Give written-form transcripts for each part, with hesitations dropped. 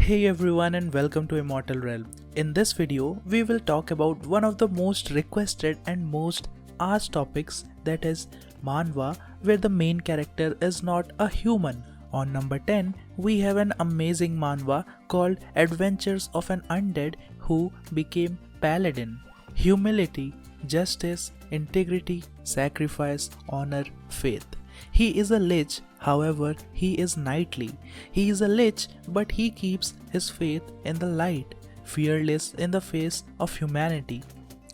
Hey everyone and welcome to Immortal Realm. In this video, we will talk about one of the most requested and most asked topics, that is Manhwa, where the main character is not a human. On number 10, we have an amazing manhwa called Adventures of an Undead who became Paladin. Humility, justice, integrity, sacrifice, honor, faith. He is a lich, however, he is knightly. He is a lich, but he keeps his faith in the light, fearless in the face of humanity,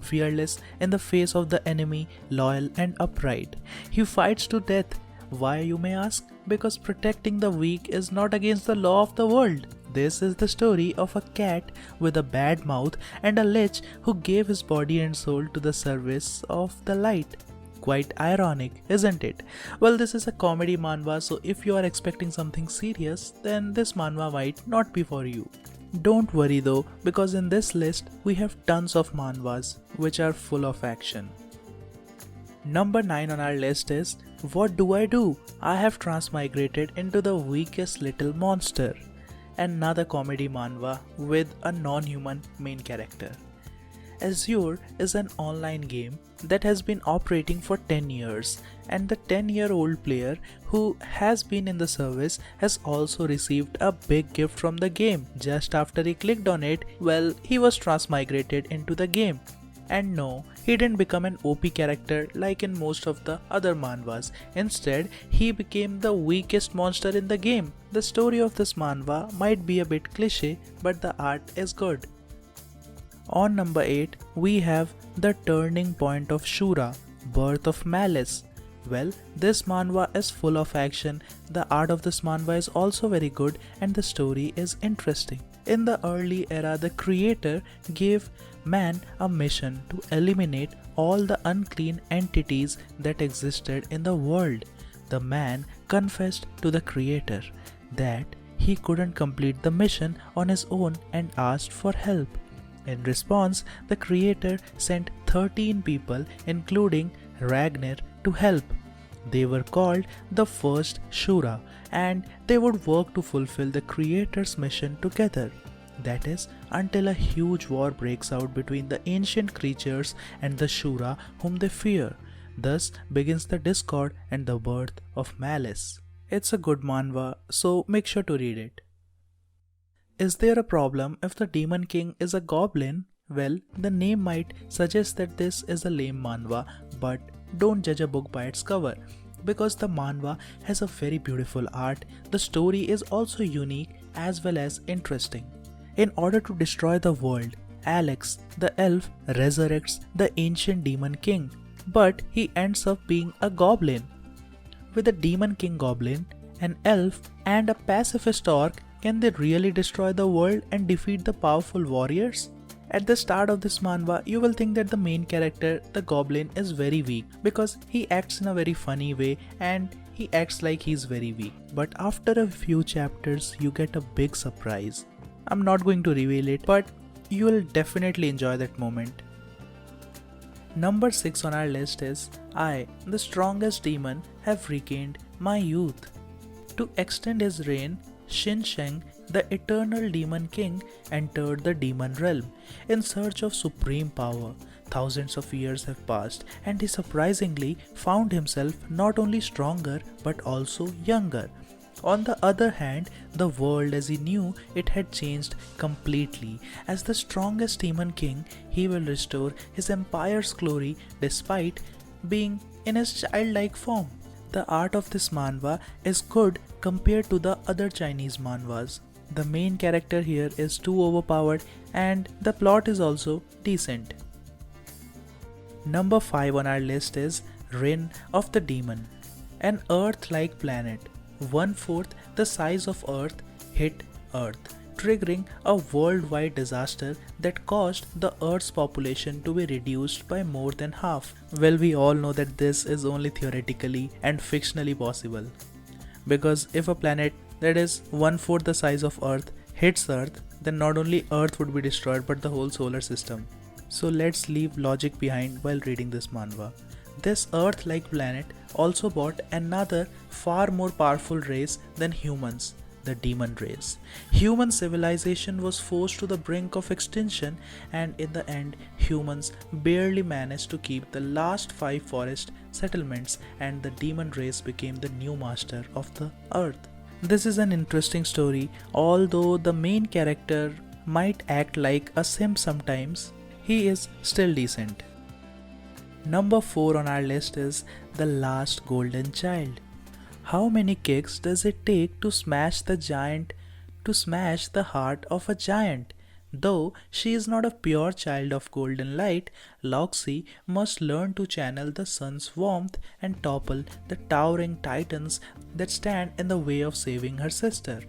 fearless in the face of the enemy, loyal and upright. He fights to death. Why, you may ask? Because protecting the weak is not against the law of the world. This is the story of a cat with a bad mouth and a lich who gave his body and soul to the service of the light. Quite ironic, isn't it? Well, this is a comedy manhwa, so if you are expecting something serious, then this manhwa might not be for you. Don't worry though, because in this list we have tons of manhwas which are full of action. Number 9 on our list is What Do? I have transmigrated into the weakest little monster. Another comedy manhwa with a non-human main character. Azure is an online game that has been operating for 10 years, and the 10-year-old player who has been in the service has also received a big gift from the game. Just after he clicked on it, well, he was transmigrated into the game. And no, he didn't become an OP character like in most of the other manhwas. Instead, he became the weakest monster in the game. The story of this manhwa might be a bit cliche, but the art is good. On number 8, we have The Turning Point of SHURA, Birth of Malice. Well, this manhwa is full of action, the art of this manhwa is also very good and the story is interesting. In the early era, the creator gave man a mission to eliminate all the unclean entities that existed in the world. The man confessed to the creator that he couldn't complete the mission on his own and asked for help. In response, the creator sent 13 people, including Ragnar, to help. They were called the first SHURA, and they would work to fulfill the creator's mission together. That is, until a huge war breaks out between the ancient creatures and the SHURA whom they fear. Thus begins the discord and the birth of Malice. It's a good manhwa, so make sure to read it. Is there a problem if the Demon King is a goblin? Well, the name might suggest that this is a lame manhwa, but don't judge a book by its cover. Because the manhwa has a very beautiful art, the story is also unique as well as interesting. In order to destroy the world, Alex, the elf, resurrects the ancient Demon King, but he ends up being a goblin. With a Demon King goblin, an elf, and a pacifist orc, can they really destroy the world and defeat the powerful warriors? At the start of this manhwa, you will think that the main character, the goblin, is very weak because he acts in a very funny way and he acts like he's very weak. But after a few chapters, you get a big surprise. I'm not going to reveal it, but you will definitely enjoy that moment. Number 6 on our list is I, the strongest demon, have regained my youth. To extend his reign, Shin Sheng, the eternal demon king, entered the demon realm in search of supreme power. Thousands of years have passed and he surprisingly found himself not only stronger but also younger. On the other hand, the world as he knew it had changed completely. As the strongest demon king, he will restore his empire's glory despite being in his childlike form. The art of this manhwa is good compared to the other Chinese manhwas. The main character here is too overpowered and the plot is also decent. Number 5 on our list is Reign of the Demon. An Earth-like planet, 1/4 the size of Earth, hit Earth, triggering a worldwide disaster that caused the Earth's population to be reduced by more than half. Well, we all know that this is only theoretically and fictionally possible. Because if a planet that is 1/4 the size of Earth hits Earth, then not only Earth would be destroyed but the whole solar system. So let's leave logic behind while reading this manhwa. This Earth-like planet also brought another far more powerful race than humans, the demon race. Human civilization was forced to the brink of extinction, and in the end, humans barely managed to keep the last 5 forest settlements, and the demon race became the new master of the earth. This is an interesting story, although the main character might act like a simp sometimes, he is still decent. Number 4 on our list is The Last Golden Child. How many kicks does it take to smash the heart of a giant? Though she is not a pure child of golden light, Loxi must learn to channel the sun's warmth and topple the towering titans that stand in the way of saving her sister.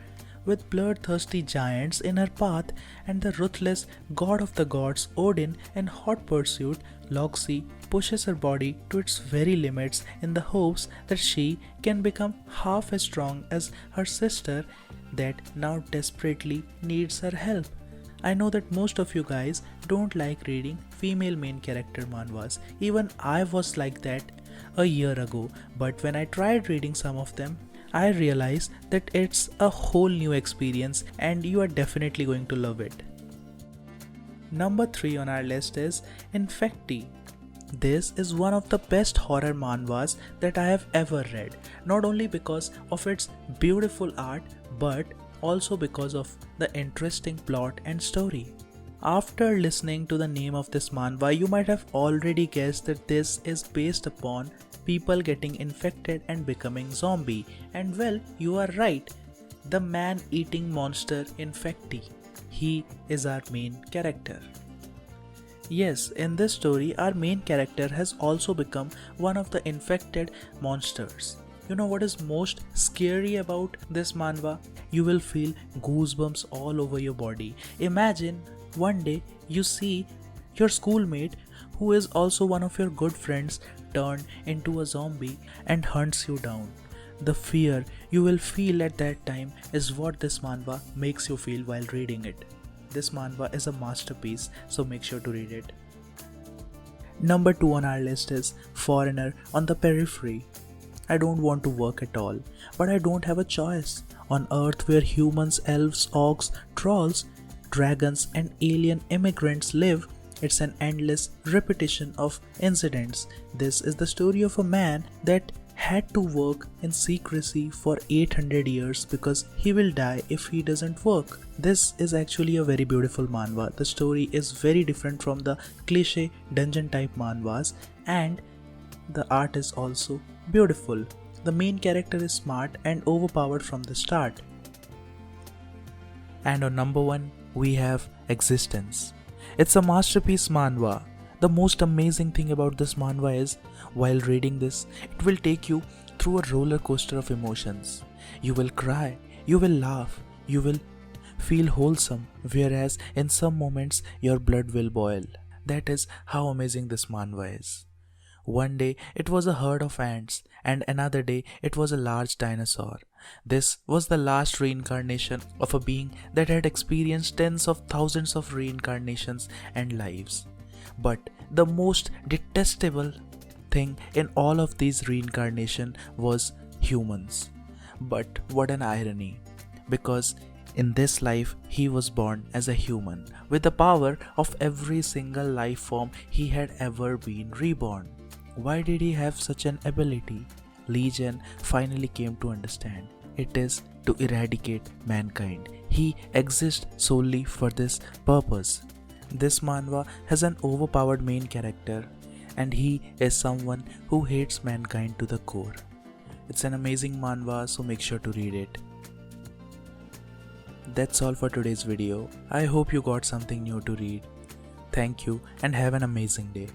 With bloodthirsty giants in her path and the ruthless god of the gods Odin in hot pursuit, Loxi pushes her body to its very limits in the hopes that she can become half as strong as her sister that now desperately needs her help. I know that most of you guys don't like reading female main character manhwas. Even I was like that a year ago, but when I tried reading some of them, I realized that it's a whole new experience and you are definitely going to love it. Number 3 on our list is INFECTEE. This is one of the best horror manhwas that I have ever read, not only because of its beautiful art but also because of the interesting plot and story. After listening to the name of this manhwa, you might have already guessed that this is based upon people getting infected and becoming zombie. And well, you are right. The man-eating monster INFECTEE. He is our main character. Yes, in this story, our main character has also become one of the infected monsters. You know what is most scary about this manhwa? You will feel goosebumps all over your body. Imagine one day you see your schoolmate, who is also one of your good friends, turned into a zombie and hunts you down. The fear you will feel at that time is what this manhwa makes you feel while reading it. This manhwa is a masterpiece, so make sure to read it. Number 2 on our list is Foreigner on the Periphery. I don't want to work at all, but I don't have a choice. On Earth, where humans, elves, orcs, trolls, dragons and alien immigrants live, it's an endless repetition of incidents. This is the story of a man that had to work in secrecy for 800 years because he will die if he doesn't work. This is actually a very beautiful manhwa. The story is very different from the cliche dungeon type manhwas, and the art is also beautiful. The main character is smart and overpowered from the start. And on number 1, we have Existence. It's a masterpiece manhwa. The most amazing thing about this manhwa is, while reading this, it will take you through a roller coaster of emotions. You will cry, you will laugh, you will feel wholesome, whereas in some moments your blood will boil. That is how amazing this manhwa is. One day it was a herd of ants, and another day it was a large dinosaur. This was the last reincarnation of a being that had experienced tens of thousands of reincarnations and lives. But the most detestable thing in all of these reincarnations was humans. But what an irony, because in this life he was born as a human with the power of every single life form he had ever been reborn. Why did he have such an ability? Legion finally came to understand. It is to eradicate mankind. He exists solely for this purpose. This manhwa has an overpowered main character, and he is someone who hates mankind to the core. It's an amazing manhwa, so make sure to read it. That's all for today's video. I hope you got something new to read. Thank you and have an amazing day.